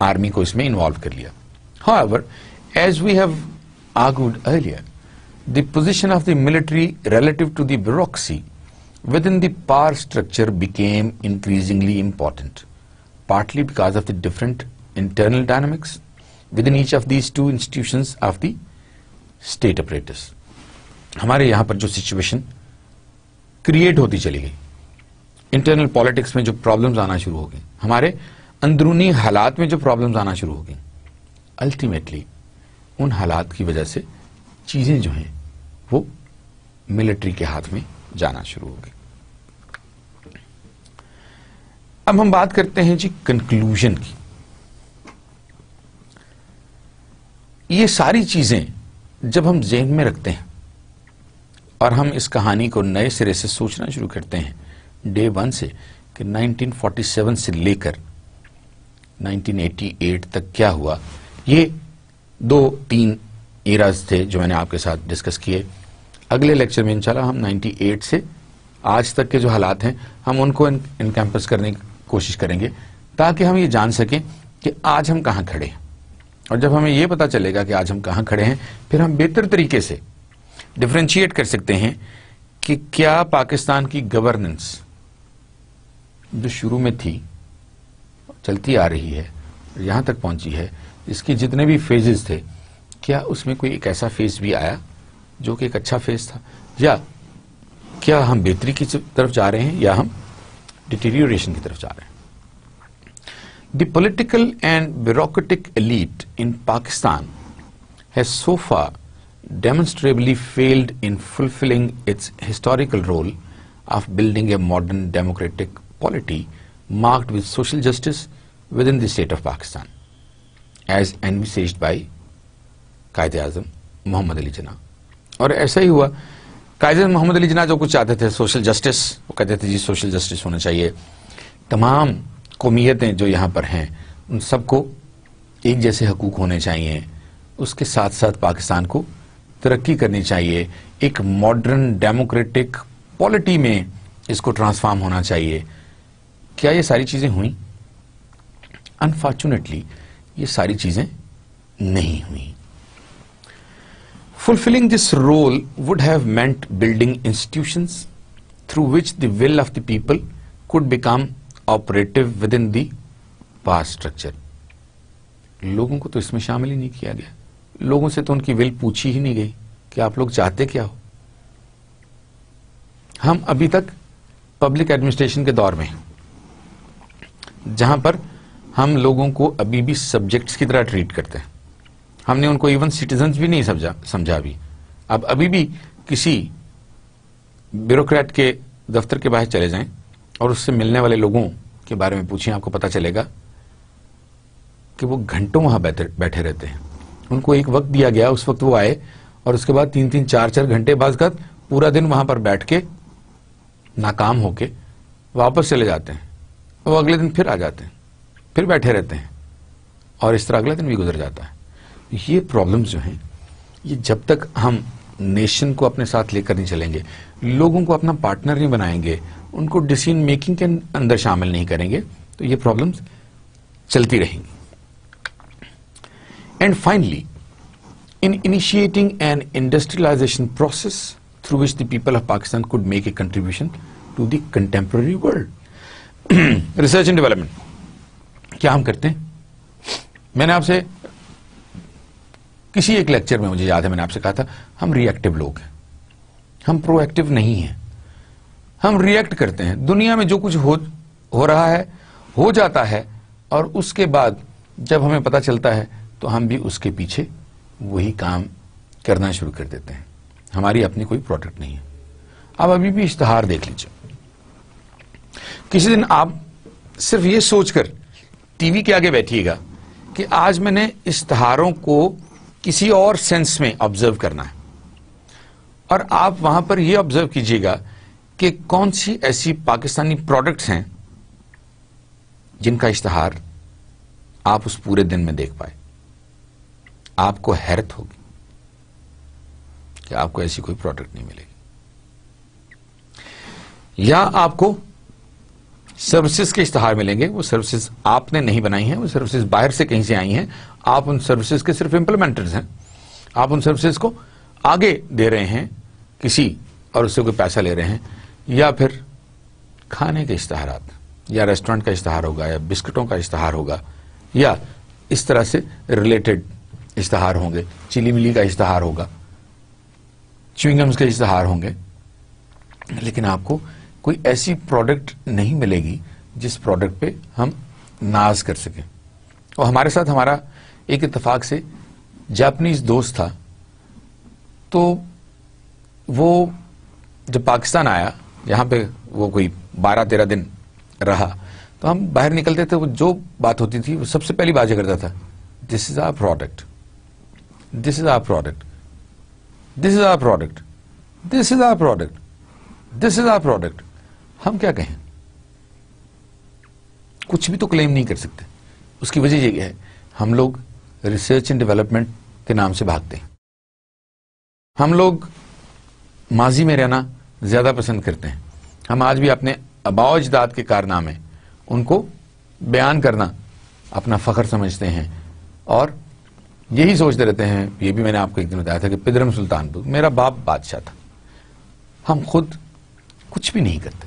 آرمی کو اس میں انوالو کر لیا. However, as we have argued earlier, the position of the military relative to the bureaucracy within the power structure became increasingly important, partly because of the different internal dynamics within each of these two institutions of the state apparatus. ہمارے یہاں پر جو situation create ہوتی چلی گئی, internal politics میں جو problems آنا شروع ہو گئی, ہمارے اندرونی حالات میں جو پرابلمز آنا شروع ہو گئی, الٹیمیٹلی ان حالات کی وجہ سے چیزیں جو ہیں وہ ملٹری کے ہاتھ میں جانا شروع ہو گئی. اب ہم بات کرتے ہیں جی کنکلوژن کی. یہ ساری چیزیں جب ہم ذہن میں رکھتے ہیں اور ہم اس کہانی کو نئے سرے سے سوچنا شروع کرتے ہیں ڈے ون سے کہ 1947 سے لے کر 1988 تک کیا ہوا. یہ 2-3 ایراز تھے جو میں نے آپ کے ساتھ ڈسکس کیے. اگلے لیکچر میں انشاءاللہ ہم 98 سے آج تک کے جو حالات ہیں ہم ان کو انکمپس کرنے کی کوشش کریں گے تاکہ ہم یہ جان سکیں کہ آج ہم کہاں کھڑے ہیں. اور جب ہمیں یہ پتا چلے گا کہ آج ہم کہاں کھڑے ہیں پھر ہم بہتر طریقے سے ڈفرینشیٹ کر سکتے ہیں کہ کیا پاکستان کی گورننس جو شروع میں تھی چلتی آ رہی ہے یہاں تک پہنچی ہے, اس کی جتنے بھی فیزز تھے کیا اس میں کوئی ایک ایسا فیز بھی آیا جو کہ ایک اچھا فیز تھا, یا کیا ہم بہتری کی طرف جا رہے ہیں یا ہم ڈیٹیریوریشن کی طرف جا رہے ہیں. The political and bureaucratic elite in Pakistan has so far demonstrably failed in fulfilling its historical role of building a modern democratic polity marked with social justice within the state of Pakistan, as envisaged by Quaid-e-Azam Muhammad Ali Jinnah. اور ایسا ہی ہوا. قائد-e-اعظم محمد علی جناح جو کچھ چاہتے تھے social justice, وہ کہتے تھے جی سوشل جسٹس ہونا چاہیے, تمام قومیتیں جو یہاں پر ہیں ان سب کو ایک جیسے حقوق ہونے چاہیے, اس کے ساتھ ساتھ پاکستان کو ترقی کرنی چاہیے, ایک ماڈرن ڈیموکریٹک پالیٹی میں اس کو ٹرانسفارم ہونا چاہیے. کیا یہ ساری چیزیں ہوئیں؟ انفارچونیٹلی یہ ساری چیزیں نہیں ہوئیں. Fulfilling this role would have meant building institutions through which the will of the people could become operative within the past structure. لوگوں کو تو اس میں شامل ہی نہیں کیا گیا. لوگوں سے تو ان کی ول پوچھی ہی نہیں گئی کہ آپ لوگ چاہتے کیا ہو. ہم ابھی تک پبلک ایڈمنسٹریشن کے دور میں ہیں جہاں پر ہم لوگوں کو ابھی بھی سبجیکٹس کی طرح ٹریٹ کرتے ہیں. ہم نے ان کو ایون سٹیزنز بھی نہیں سمجھا بھی. اب ابھی بھی کسی بیوروکریٹ کے دفتر کے باہر چلے جائیں اور اس سے ملنے والے لوگوں کے بارے میں پوچھیں, آپ کو پتا چلے گا کہ وہ گھنٹوں وہاں بیٹھے رہتے ہیں. ان کو ایک وقت دیا گیا, اس وقت وہ آئے اور اس کے بعد 3-3 4-4 گھنٹے بعد کا پورا دن وہاں پر بیٹھ کے ناکام ہو کے واپس چلے جاتے ہیں. وہ اگلے دن پھر آ جاتے ہیں, پھر بیٹھے رہتے ہیں, اور اس طرح اگلا دن بھی گزر جاتا ہے. یہ پرابلمز جو ہیں یہ جب تک ہم نیشن کو اپنے ساتھ لے کر نہیں چلیں گے, لوگوں کو اپنا پارٹنر نہیں بنائیں گے, ان کو ڈیسیژن میکنگ کے اندر شامل نہیں کریں گے, تو یہ پرابلمز چلتی رہیں گی. And finally in initiating an industrialization process through which the people of Pakistan could make a contribution to the contemporary world. Research and development. کیا ہم کرتے ہیں؟ میں نے آپ سے کسی ایک لیکچر میں مجھے یاد ہے میں نے آپ سے کہا تھا ہم ری ایکٹیو لوگ ہیں, ہم پرو ایکٹیو نہیں ہیں. ہم ری ایکٹ کرتے ہیں. دنیا میں جو کچھ ہو رہا ہے ہو جاتا ہے, اور اس کے بعد جب ہمیں پتا چلتا ہے تو ہم بھی اس کے پیچھے وہی کام کرنا شروع کر دیتے ہیں. ہماری اپنی کوئی پروڈکٹ نہیں ہے. آپ ابھی بھی اشتہار دیکھ لیجیے. کسی دن آپ صرف یہ سوچ کر ٹی وی کے آگے بیٹھیے گا کہ آج میں نے اشتہاروں کو کسی اور سینس میں آبزرو کرنا ہے, اور آپ وہاں پر یہ آبزرو کیجیے گا کہ کون سی ایسی پاکستانی پروڈکٹس ہیں جن کا اشتہار آپ اس پورے دن میں دیکھ پائے. آپ کو حیرت ہوگی کہ آپ کو ایسی کوئی پروڈکٹ نہیں ملے گی. یا آپ کو سروسز کے اشتہار ملیں گے, وہ سروسز آپ نے نہیں بنائی ہیں, وہ سروسز باہر سے کہیں سے آئی ہیں, آپ ان سروسز کے صرف امپلیمنٹرز ہیں, آپ ان سروسز کو آگے دے رہے ہیں کسی اور اس سے کوئی پیسہ لے رہے ہیں. یا پھر کھانے کے اشتہارات, یا ریسٹورنٹ کا اشتہار ہوگا, یا بسکٹوں کا اشتہار ہوگا, یا اس طرح سے ریلیٹڈ اشتہار ہوں گے, چلی ملی کا اشتہار ہوگا, چوئنگمز کے اشتہار ہوں گے. لیکن آپ کو کوئی ایسی پروڈکٹ نہیں ملے گی جس پروڈکٹ پہ ہم ناز کر سکیں. اور ہمارے ساتھ ہمارا ایک اتفاق سے جاپنیز دوست تھا, تو وہ جب پاکستان آیا, یہاں پہ وہ کوئی 12-13 دن رہا, تو ہم باہر نکلتے تھے, وہ جو بات ہوتی تھی وہ سب سے پہلی بات یہ کرتا تھا, this is our product, this is our product, this is our product, this is our product, this is our product. ہم کیا کہیں؟ کچھ بھی تو کلیم نہیں کر سکتے. اس کی وجہ یہ ہے ہم لوگ ریسرچ اینڈ ڈیولپمنٹ کے نام سے بھاگتے ہیں. ہم لوگ ماضی میں رہنا زیادہ پسند کرتے ہیں. ہم آج بھی اپنے آباء و اجداد کے کارنامے ان کو بیان کرنا اپنا فخر سمجھتے ہیں اور یہی سوچتے رہتے ہیں. یہ بھی میں نے آپ کو ایک دن بتایا تھا کہ پدرم سلطان پور میرا باپ بادشاہ تھا. ہم خود کچھ بھی نہیں کرتے.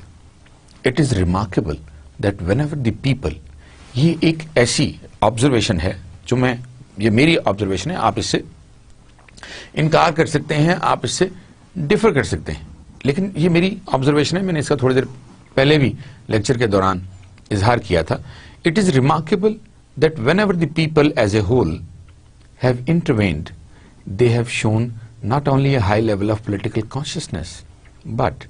It is remarkable that when ever the people, یہ ایک ایسی آبزرویشن ہے جو یہ میری آبزرویشن ہے. آپ اس سے انکار کر سکتے ہیں, آپ اس سے ڈفر کر سکتے ہیں, لیکن یہ میری آبزرویشن ہے. میں نے اس کا تھوڑی دیر پہلے بھی لیکچر کے دوران اظہار کیا تھا. It is remarkable that when ever the people as a whole have intervened, they have shown not only a high level of political consciousness, but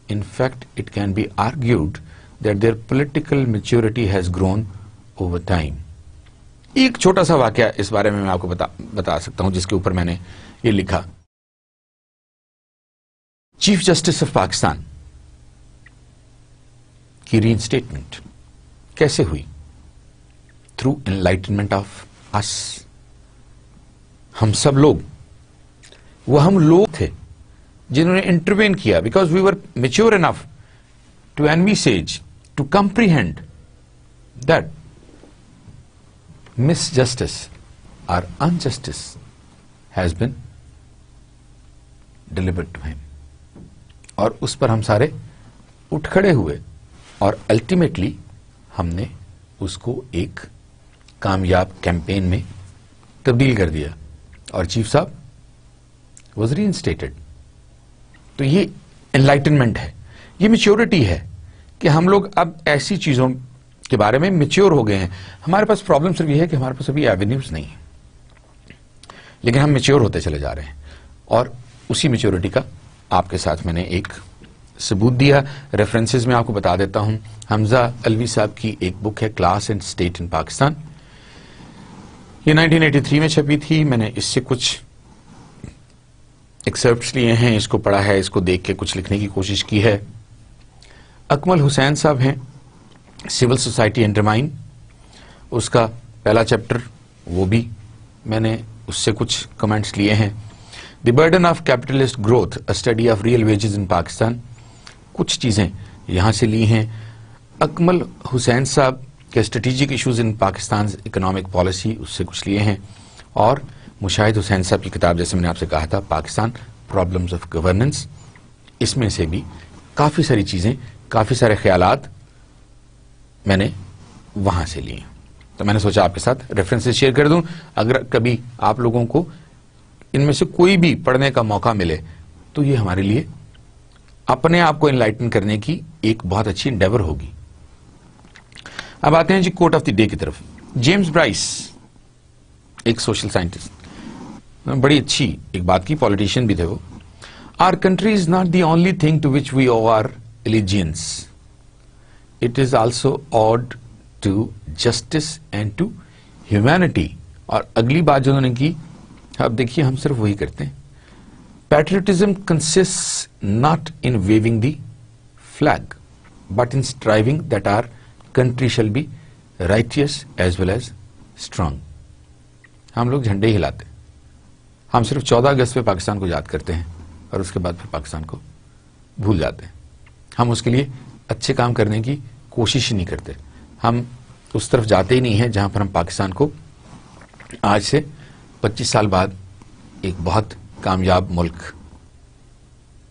in fact it can be argued that their political maturity has grown over time. ایک چھوٹا سا واقعہ اس بارے میں آپ کو بتا سکتا ہوں جس کے اوپر میں نے یہ لکھا. چیف جسٹس آف پاکستان کی ری انسٹیٹمنٹ کیسے ہوئی؟ تھرو انلائٹنمنٹ آف اس. ہم سب لوگ, وہ ہم لوگ تھے جنہوں نے انٹروین کیا, because we were mature enough to envisage, to comprehend that miss justice اور injustice has been delivered to him, اور اس پر ہم سارے اٹھ کھڑے ہوئے اور الٹیمیٹلی ہم نے اس کو ایک کامیاب کیمپین میں تبدیل کر دیا اور چیف صاحب واز ری انسٹیٹڈ. تو یہ انلائٹنمنٹ ہے, یہ میچورٹی ہے کہ ہم لوگ اب ایسی چیزوں کے بارے میں میچور ہو گئے ہیں. ہمارے پاس پرابلم صرف یہ ہے کہ ہمارے پاس ابھی ایونیوز نہیں ہیں, لیکن ہم میچور ہوتے چلے جا رہے ہیں. اور اسی میچورٹی کا آپ کے ساتھ میں نے ایک ثبوت دیا. ریفرنسز میں آپ کو بتا دیتا ہوں. حمزہ الوی صاحب کی ایک بک ہے کلاس اینڈ اسٹیٹ ان پاکستان, یہ 1983 میں چھپی تھی. میں نے اس سے کچھ ایکسرپٹس لیے ہیں, اس کو پڑھا ہے, اس کو دیکھ کے کچھ لکھنے کی کوشش کی ہے. اکمل حسین صاحب ہیں سول سوسائٹی انڈرمائن, اس کا پہلا چیپٹر, وہ بھی میں نے اس سے کچھ کمنٹس لیے ہیں. The burden of capitalist growth, a study of real wages in Pakistan, کچھ چیزیں یہاں سے لی ہیں. اکمل حسین صاحب کہ strategic issues in Pakistan economic policy, اس سے کچھ لیے ہیں. اور مشاہد حسین صاحب کی کتاب, جیسے میں نے آپ سے کہا تھا, پاکستان پرابلمز آف گورننس, اس میں سے بھی کافی ساری چیزیں, کافی سارے خیالات میں نے وہاں سے لیے. تو میں نے سوچا آپ کے ساتھ ریفرنسز شیئر کر دوں. اگر کبھی آپ لوگوں کو ان میں سے کوئی بھی پڑھنے کا موقع ملے تو یہ ہمارے لیے اپنے آپ کو انلائٹن کرنے کی ایک بہت اچھی انڈیور ہوگی. اب آتے ہیں جی کوٹ آف دی ڈے کی طرف. جیمز برائس, ایک سوشل سائنٹسٹ, بڑی اچھی ایک بات کی, پولیٹیشین بھی تھے وہ. Our country is not the only thing to which we owe our allegiance. It is also owed to justice and to humanity. اور اگلی بات جو انہوں نے کی, اب دیکھیے ہم صرف وہی کرتے ہیں. Patriotism consists not in waving the flag, but in striving that our country shall be righteous as well as strong. ہم لوگ جھنڈے ہی ہلاتے ہیں. ہم صرف 14 اگست پہ پاکستان کو یاد کرتے ہیں اور اس کے بعد پھر پاکستان کو بھول جاتے ہیں. ہم اس کے لیے اچھے کام کرنے کی کوشش ہی نہیں کرتے. ہم اس طرف جاتے ہی نہیں ہیں جہاں پر ہم پاکستان کو آج سے 25 سال بعد ایک بہت کامیاب ملک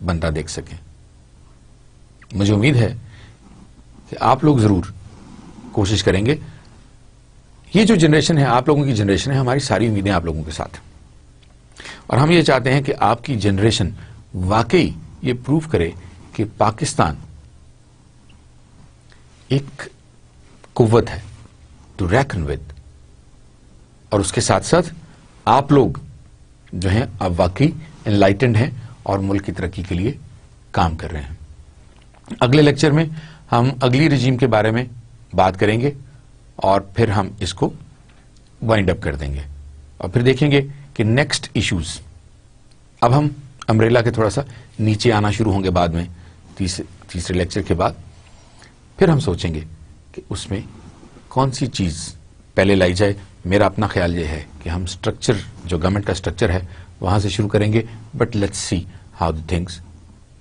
بنتا دیکھ سکیں. مجھے امید ہے کہ آپ لوگ ضرور کوشش کریں گے. یہ جو جنریشن ہے, آپ لوگوں کی جنریشن ہے, ہماری ساری امیدیں آپ لوگوں کے ساتھ, اور ہم یہ چاہتے ہیں کہ آپ کی جنریشن واقعی یہ پروف کرے کہ پاکستان ایک قوت ہے ٹو ریکن ود, اور اس کے ساتھ ساتھ آپ لوگ جو ہیں اب واقعی انلائٹنڈ ہیں اور ملک کی ترقی کے لیے کام کر رہے ہیں. اگلے لیکچر میں ہم اگلی رجیم کے بارے میں بات کریں گے اور پھر ہم اس کو وائنڈ اپ کر دیں گے اور پھر دیکھیں گے کہ نیکسٹ ایشوز. اب ہم امبریلا کے تھوڑا سا نیچے آنا شروع ہوں گے بعد میں, تیسرے لیکچر کے بعد. پھر ہم سوچیں گے کہ اس میں کون سی چیز پہلے لائی جائے. میرا اپنا خیال یہ ہے کہ ہم اسٹرکچر جو گورنمنٹ کا اسٹرکچر ہے وہاں سے شروع کریں گے, but let's see how the things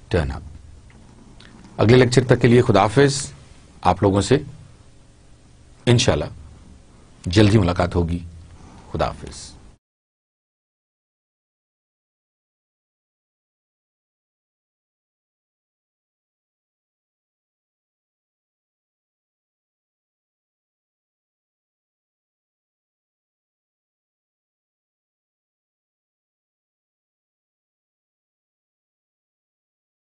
turn up. اگلے لیکچر تک کے لیے خدا حافظ. آپ لوگوں سے انشاءاللہ جلدی ملاقات ہوگی. خدا حافظ.